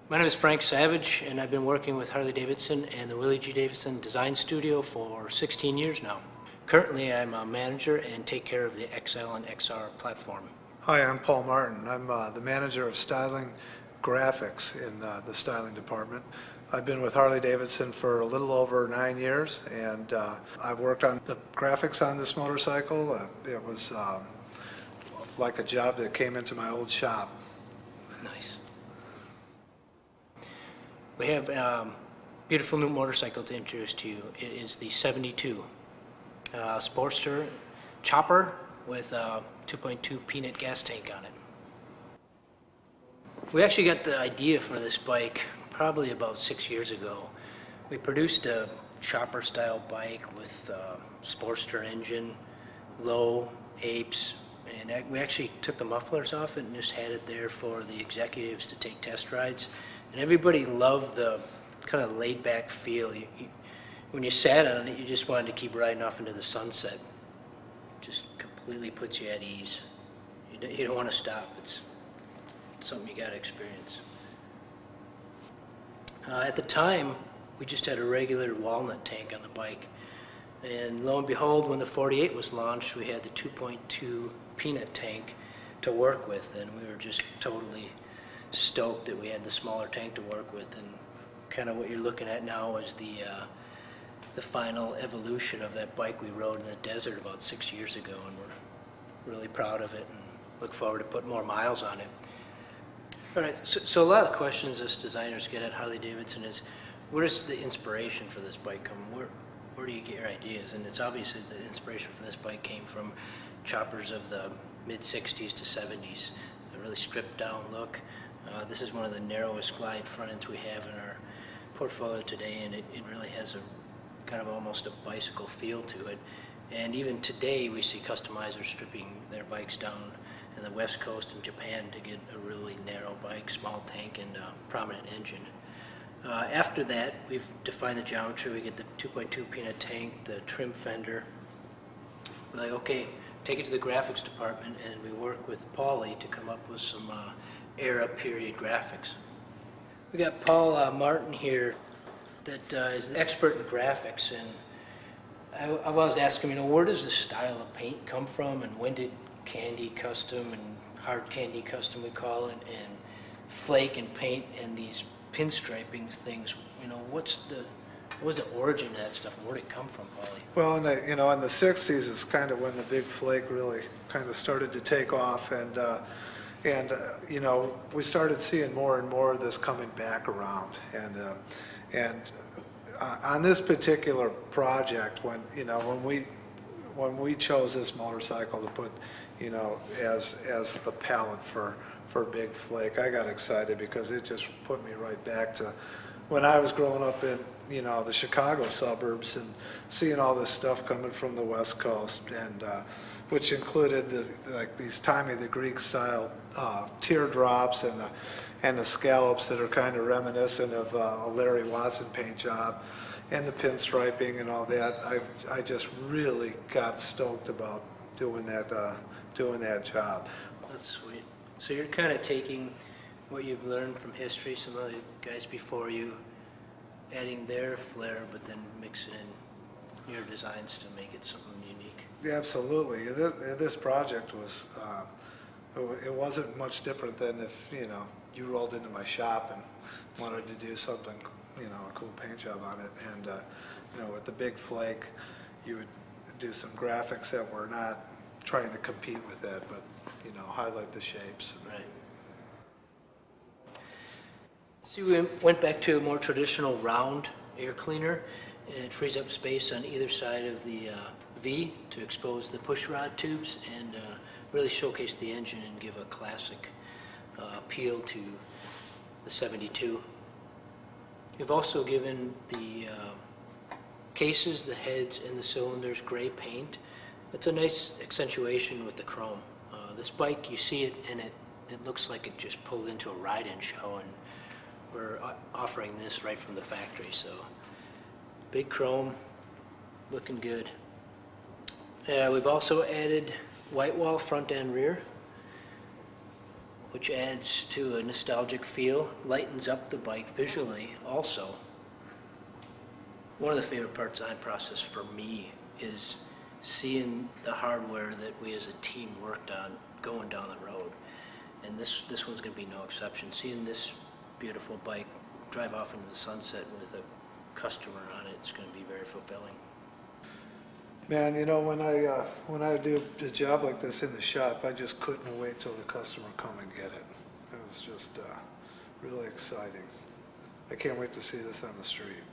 My name is Frank Savage, and I've been working with Harley Davidson and the Willie G. Davidson Design Studio for 16 years now. Currently, I'm a manager and take care of the XL and XR platform. Hi, I'm Paul Martin. I'm the manager of styling graphics in the styling department. I've been with Harley Davidson for a little over 9 years, and I've worked on the graphics on this motorcycle. It was like a job that came into my old shop. Nice. We have a beautiful new motorcycle to introduce to you. It is the 72 Sportster chopper with a 2.2 peanut gas tank on it. We actually got the idea for this bike probably about 6 years ago. We produced a chopper style bike with Sportster engine, low apes, and we actually took the mufflers off it and just had it there for the executives to take test rides. And everybody loved the kind of laid back feel. When you sat on it, you just wanted to keep riding off into the sunset. Just completely puts you at ease. You don't want to stop. It's something you got to experience. At the time, we just had a regular walnut tank on the bike. And lo and behold, when the 48 was launched, we had the 2.2 peanut tank to work with, and we were just totally stoked that we had the smaller tank to work with. And kind of what you're looking at now is the final evolution of that bike we rode in the desert about 6 years ago, and we're really proud of it and look forward to putting more miles on it. All right, so a lot of questions us designers get at Harley Davidson is, where's the inspiration for this bike come? Where do you get your ideas? And it's obviously the inspiration for this bike came from choppers of the mid-60s to 70s, a really stripped down look. This is one of the narrowest glide front ends we have in our portfolio today, and it really has a kind of almost a bicycle feel to it. And even today we see customizers stripping their bikes down in the West Coast and Japan to get a really narrow bike, small tank, and prominent engine. After that, we've defined the geometry. We get the 2.2 peanut tank, the trim fender. We're like, okay, take it to the graphics department, and we work with Paulie to come up with some era period graphics. We got Paul Martin here that is the expert in graphics, and I've always asked him, where does the style of paint come from, and when did candy custom and hard candy custom, we call it, and flake and paint and these pinstriping things, what was the origin of that stuff, and where did it come from, Paulie? Well, in the 60s is kind of when the big flake really kind of started to take off, and we started seeing more and more of this coming back around, and on this particular project, when we chose this motorcycle to put, as the palette for big flake, I got excited because it just put me right back to when I was growing up in the Chicago suburbs and seeing all this stuff coming from the West Coast, and which included like these Tommy the Greek style teardrops and the scallops that are kind of reminiscent of a Larry Watson paint job, and the pinstriping and all that. I just really got stoked about doing that job. That's sweet. So you're kind of taking what you've learned from history, some of the guys before you, adding their flair, but then mixing in your designs to make it something unique. Yeah, absolutely. This project was, it wasn't much different than if, you rolled into my shop and wanted to do something, a cool paint job on it. And, with the big flake, you would do some graphics that were not trying to compete with that, but, highlight the shapes. Right. See, we went back to a more traditional round air cleaner, and it frees up space on either side of the V to expose the push rod tubes and really showcase the engine and give a classic appeal to the 72. We've also given the cases, the heads, and the cylinders gray paint. It's a nice accentuation with the chrome. This bike, you see it, and it looks like it just pulled into a ride-in show, and we're offering this right from the factory. So big chrome, looking good. We've also added white wall front and rear. which adds to a nostalgic feel, lightens up the bike visually also. One of the favorite parts of the design process for me is seeing the hardware that we as a team worked on going down the road. And this one's going to be no exception. Seeing this beautiful bike drive off into the sunset with a customer on it, it's going to be very fulfilling. Man, you know, when I do a job like this in the shop, I just couldn't wait till the customer come and get it. It was just really exciting. I can't wait to see this on the street.